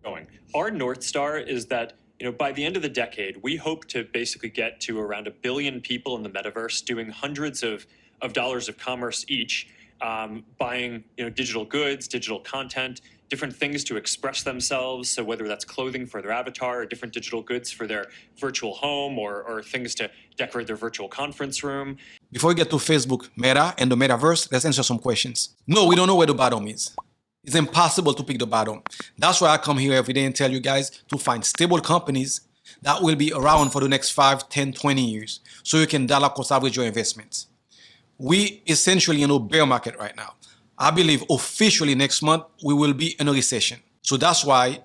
going. Our North Star is that by the end of the decade, we hope to basically get to around 1 billion people in the metaverse doing hundreds of dollars of commerce each, buying digital goods, digital content, different things to express themselves. So whether that's clothing for their avatar or different digital goods for their virtual home or things to decorate their virtual conference room. Before we get to Facebook, Meta, and the metaverse, let's answer some questions. No, we don't know where the bottom is. It's impossible to pick the bottom. That's why I come here every day and tell you guys to find stable companies that will be around for the next 5, 10, 20 years so you can dollar cost average your investments. We essentially in a bear market right now. I believe officially next month we will be in a recession. So that's why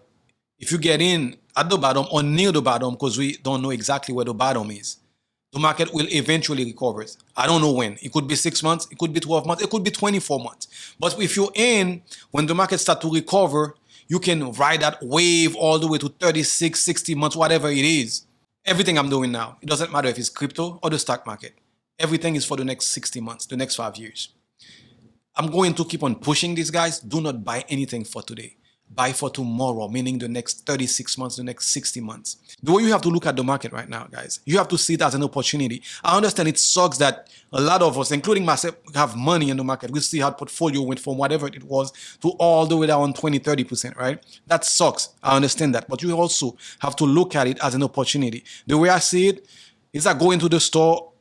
if you get in at the bottom or near the bottom, because we don't know exactly where the bottom is, the market will eventually recover. I don't know when. It could be 6 months, it could be 12 months, it could be 24 months. But if you're in, when the market starts to recover, you can ride that wave all the way to 36, 60 months, whatever it is. Everything I'm doing now, it doesn't matter if it's crypto or the stock market. Everything is for the next 60 months, the next 5 years. I'm going to keep on pushing these guys. Do not buy anything for today. Buy for tomorrow, meaning the next 36 months, the next 60 months. The way you have to look at the market right now, guys, you have to see it as an opportunity. I understand it sucks that a lot of us, including myself, have money in the market. We see how portfolio went from whatever it was to all the way down 20, 30%, right? That sucks. I understand that. But you also have to look at it as an opportunity. The way I see it is like going to the store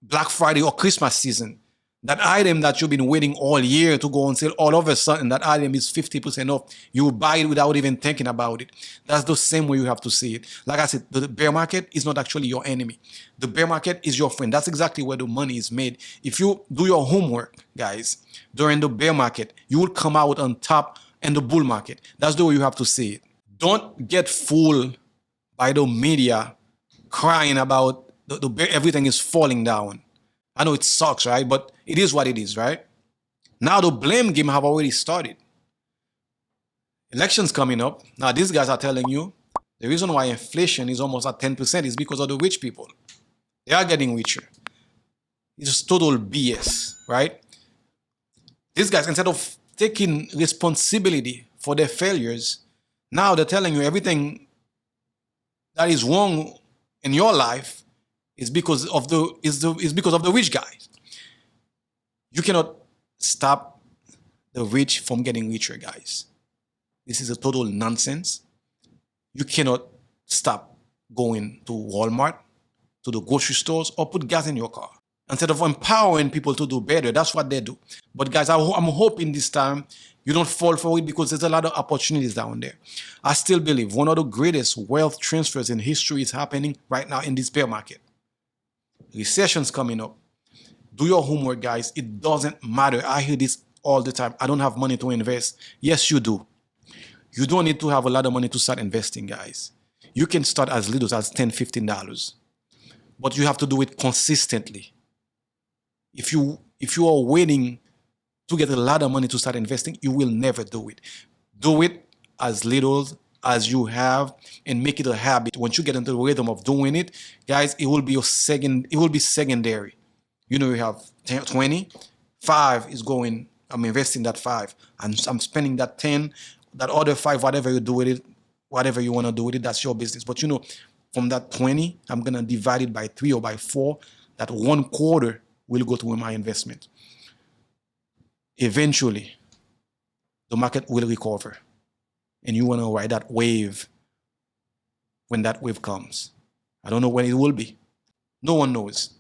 Black Friday or Christmas season. That item that you've been waiting all year to go on sale, all of a sudden that item is 50% off. You buy it without even thinking about it. That's the same way you have to see it. Like I said, the bear market is not actually your enemy. The bear market is your friend. That's exactly where the money is made. If you do your homework, guys, during the bear market, you will come out on top in the bull market. That's the way you have to see it. Don't get fooled by the media crying about everything is falling down. I know it sucks, right? But it is what it is, right? Now the blame game have already started. Elections coming up. Now these guys are telling you the reason why inflation is almost at 10% is because of the rich people. They are getting richer. It's just total BS, right? These guys, instead of taking responsibility for their failures, now they're telling you everything that is wrong in your life is because of the rich guys. You cannot stop the rich from getting richer, guys. This is a total nonsense. You cannot stop going to Walmart, to the grocery stores, or put gas in your car. Instead of empowering people to do better, that's what they do. But guys, I'm hoping this time you don't fall for it because there's a lot of opportunities down there. I still believe one of the greatest wealth transfers in history is happening right now in this bear market. Recession's coming up. Do your homework, guys. It doesn't matter. I hear this all the time. I don't have money to invest. Yes, you do. You don't need to have a lot of money to start investing, guys. You can start as little as $10, $15. But you have to do it consistently. If you are waiting to get a lot of money to start investing, you will never do it. Do it as little as you have and make it a habit. Once you get into the rhythm of doing it, guys, it will be secondary. You have 20, 5 is going, I'm investing that 5 and I'm spending that 10, that other 5, whatever you do with it, whatever you want to do with it, that's your business. But from that 20, I'm going to divide it by 3 or by 4, that 1/4 will go to my investment. Eventually, the market will recover. And you want to ride that wave when that wave comes. I don't know when it will be. No one knows.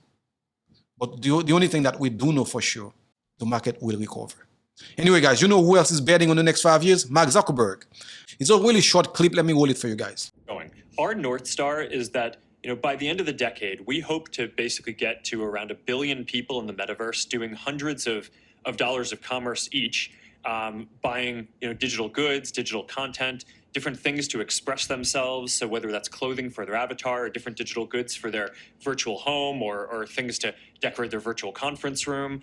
But the only thing that we do know for sure, the market will recover. Anyway, guys, you know who else is betting on the next 5 years? Mark Zuckerberg. It's a really short clip. Let me roll it for you guys. Our North Star is that by the end of the decade, we hope to basically get to around 1 billion people in the metaverse doing hundreds of dollars of commerce each, buying digital goods, digital content, different things to express themselves. So whether that's clothing for their avatar or different digital goods for their virtual home or things to decorate their virtual conference room,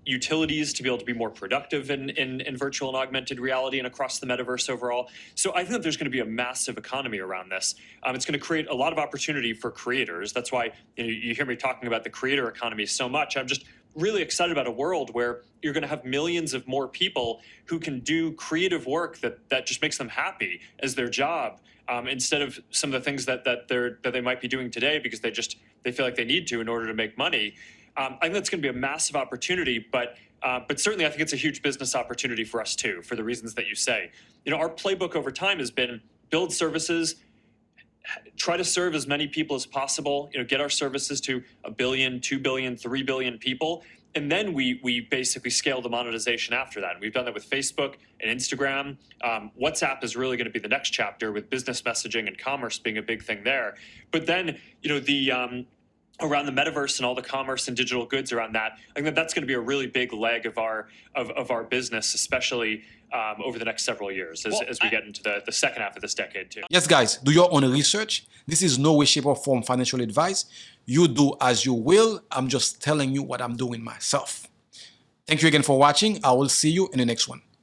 utilities to be able to be more productive in virtual and augmented reality and across the metaverse overall. So I think that there's going to be a massive economy around this. It's going to create a lot of opportunity for creators. That's why you hear me talking about the creator economy so much. I'm just really excited about a world where you're going to have millions of more people who can do creative work that just makes them happy as their job, instead of some of the things that they might be doing today because they feel like they need to in order to make money. I think that's going to be a massive opportunity, but certainly I think it's a huge business opportunity for us too, for the reasons that you say. Our playbook over time has been build services, try to serve as many people as possible, get our services to 1 billion, 2 billion, 3 billion people. And then we basically scale the monetization after that. And we've done that with Facebook and Instagram. WhatsApp is really going to be the next chapter, with business messaging and commerce being a big thing there. But then, around the metaverse and all the commerce and digital goods around that, I think that's going to be a really big leg of our business, especially over the next several years as we get into the second half of this decade too. Yes, guys, do your own research. This is no way, shape, or form financial advice. You do as you will. I'm just telling you what I'm doing myself. Thank you again for watching. I will see you in the next one.